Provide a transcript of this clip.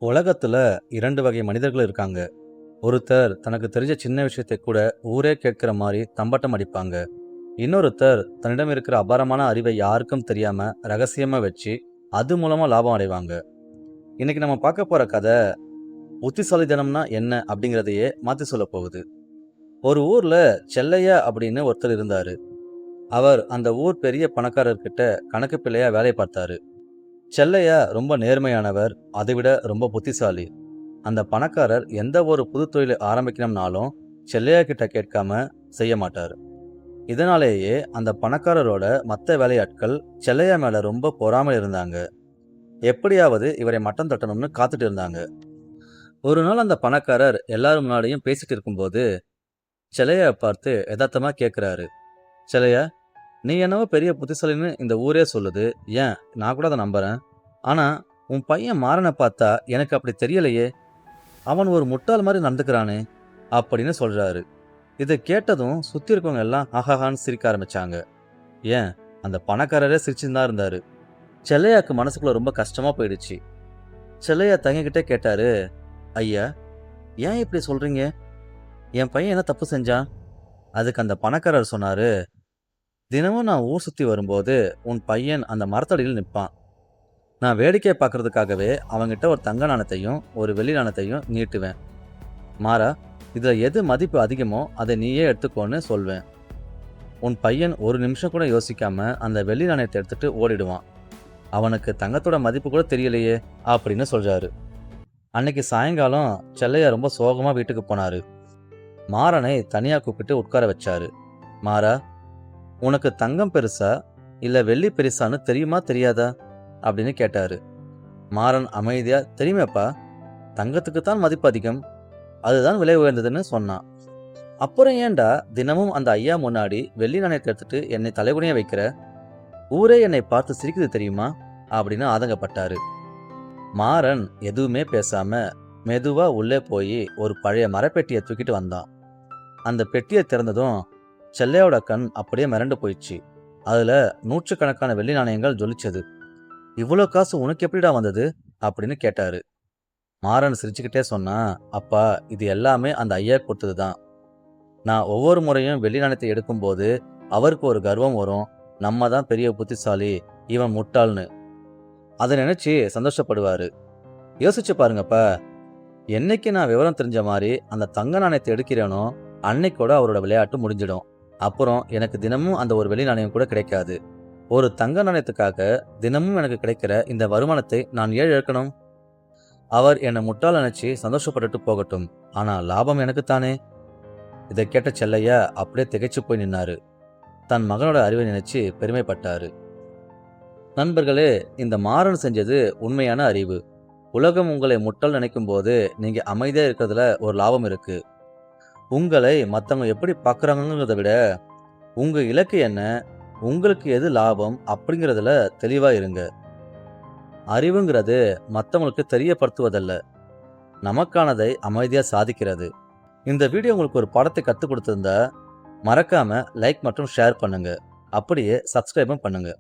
உலகத்துல 2 வகை மனிதர்கள் இருக்காங்க. ஒருத்தர் தனக்கு தெரிஞ்ச சின்ன விஷயத்தை கூட ஊரே கேட்கிற மாதிரி தம்பட்டம் அடிப்பாங்க. இன்னொருத்தர் தன்னிடம் இருக்கிற அபாரமான அறிவை யாருக்கும் தெரியாம ரகசியமா வச்சு அது மூலமா லாபம் அடைவாங்க. இன்னைக்கு நம்ம பார்க்க போற கதை புத்திசாலித்தனம்னா என்ன அப்படிங்கிறதையே மாத்தி சொல்ல போகுது. ஒரு ஊர்ல செல்லையா அப்படின்னு ஒருத்தர் இருந்தாரு. அவர் அந்த ஊர் பெரிய பணக்காரர்கிட்ட கணக்கு பிள்ளையா வேலை பார்த்தாரு. செல்லையா ரொம்ப நேர்மையானவர், அதைவிட ரொம்ப புத்திசாலி. அந்த பணக்காரர் எந்த ஒரு புது தொழிலை ஆரம்பிக்கணும்னாலும் செல்லையா கிட்ட கேட்காம செய்ய மாட்டார். இதனாலேயே அந்த பணக்காரரோட மற்ற வேலையாட்கள் செல்லையா மேல ரொம்ப பொறாமை இருந்தாங்க. எப்படியாவது இவரை மட்டம் தட்டணும்னு காத்துட்டு இருந்தாங்க. ஒரு நாள் அந்த பணக்காரர் எல்லாரும் முன்னாடியும் பேசிட்டு இருக்கும்போது செல்லையா பார்த்து யதார்த்தமா கேட்கிறாரு. செல்லையா, நீ என்னவோ பெரிய புத்திசாலின்னு இந்த ஊரே சொல்லுது. ஏன், நான் கூட அதை நம்புறேன். ஆனா உன் பையன் மாறனை பார்த்தா எனக்கு அப்படி தெரியலையே. அவன் ஒரு முட்டாள் மாதிரி நடந்துக்கிறானே அப்படின்னு சொல்றாரு. இதை கேட்டதும் சுத்தி இருக்கவங்க எல்லாம் ஆஹாஹான்னு சிரிக்க ஆரம்பிச்சாங்க. ஏன், அந்த பணக்காரரே சிரிச்சுன்னு தான் இருந்தாரு. செல்லையாக்கு மனசுக்குள்ள ரொம்ப கஷ்டமா போயிடுச்சு. செல்லையா தங்கிக்கிட்டே கேட்டாரு, ஐயா, ஏன் இப்படி சொல்றீங்க? என் பையன் என்ன தப்பு செஞ்சான்? அதுக்கு அந்த பணக்காரர் சொன்னாரு, தினமும் நான் ஊர் சுத்தி வரும்போது உன் பையன் அந்த மரத்தடியில் நிற்பான். நான் வேடிக்கை பார்க்கறதுக்காகவே அவங்கிட்ட ஒரு தங்க நாணயத்தையும் ஒரு வெள்ளி நாணயத்தையும் நீட்டுவேன். மாறா, இதில் எது மதிப்பு அதிகமோ அதை நீயே எடுத்துக்கோன்னு சொல்வேன். உன் பையன் ஒரு நிமிஷம் கூட யோசிக்காம அந்த வெள்ளி நாணயத்தை எடுத்துட்டு ஓடிடுவான். அவனுக்கு தங்கத்தோட மதிப்பு கூட தெரியலையே அப்படின்னு சொல்றாரு. அன்னைக்கு சாயங்காலம் செல்லையா ரொம்ப சோகமா வீட்டுக்கு போனாரு. மாறனை தனியா கூப்பிட்டு உட்கார வச்சாரு. மாறா, உனக்கு தங்கம் பெருசா இல்ல வெள்ளி பெருசான்னு தெரியுமா தெரியாதா அப்படின்னு கேட்டாரு. மாறன் அமைதியா, தெரியுமேப்பா, தங்கத்துக்கு தான் மதிப்பு அதிகம், அதுதான் விலை உயர்ந்ததுன்னு சொன்னான். அப்புறம் ஏன்டா தினமும் அந்த ஐயா முன்னாடி வெள்ளி நாணயத்தை எடுத்துட்டு என்னை தலைகுனிய வைக்கிற? ஊரே என்னை பார்த்து சிரிக்குது தெரியுமா அப்படின்னு ஆதங்கப்பட்டாரு. மாறன் எதுவுமே பேசாம மெதுவா உள்ளே போய் ஒரு பழைய மரப்பெட்டியை தூக்கிட்டு வந்தான். அந்த பெட்டியை திறந்ததும் செல்லையோட கண் அப்படியே மிரண்டு போயிடுச்சு. அதுல நூற்றுக்கணக்கான வெள்ளி நாணயங்கள் ஜொலிச்சது. இவ்வளோ காசு உனக்கு எப்படிடா வந்தது அப்படின்னு கேட்டாரு. மாறன் சிரிச்சுக்கிட்டே சொன்னா, அப்பா, இது எல்லாமே அந்த ஐயா கொடுத்தது தான். நான் ஒவ்வொரு முறையும் வெள்ளி நாணயத்தை எடுக்கும்போது அவருக்கு ஒரு கர்வம் வரும், நம்ம தான் பெரிய புத்திசாலி, இவன் முட்டாள்னு. அதை நினைச்சு சந்தோஷப்படுவாரு. யோசிச்சு பாருங்கப்பா, என்னைக்கு நான் விவரம் தெரிஞ்ச மாதிரி அந்த தங்க நாணயத்தை எடுக்கிறேனோ அன்னைக்கூட அவரோட விளையாட்டு முடிஞ்சிடும். அப்புறம் எனக்கு தினமும் அந்த ஒரு வெள்ளி நாணயம் கூட கிடைக்காது. ஒரு தங்க நாணயத்துக்காக தினமும் எனக்கு கிடைக்கிற இந்த வருமானத்தை நான் ஏன் இழக்கணும்? அவர் என்னை முட்டாள் நினைச்சு சந்தோஷப்பட்டுட்டு போகட்டும், ஆனா லாபம் எனக்குத்தானே. இதை கேட்ட செல்லையா அப்படியே திகைச்சு போய் நின்னாரு. தன் மகனோட அறிவை நினைச்சு பெருமைப்பட்டாரு. நண்பர்களே, இந்த மாறன் செஞ்சது உண்மையான அறிவு. உலகம் உங்களை முட்டாள் நினைக்கும் போது நீங்க அமைதியா இருக்கிறதுல ஒரு லாபம் இருக்கு. உங்களை மற்றவங்க எப்படி பார்க்குறாங்கிறத விட உங்க இலக்கு என்ன, உங்களுக்கு எது லாபம் அப்படிங்கிறதுல தெளிவா இருங்க. அறிவுங்கிறது மற்றவங்களுக்கு தெரியப்படுத்துவதல்ல, நமக்கானதை அமைதியா சாதிக்கிறது. இந்த வீடியோ உங்களுக்கு ஒரு பாடத்தை கற்றுக் கொடுத்திருந்தா மறக்காம லைக் மற்றும் ஷேர் பண்ணுங்க. அப்படியே சப்ஸ்கிரைபும் பண்ணுங்க.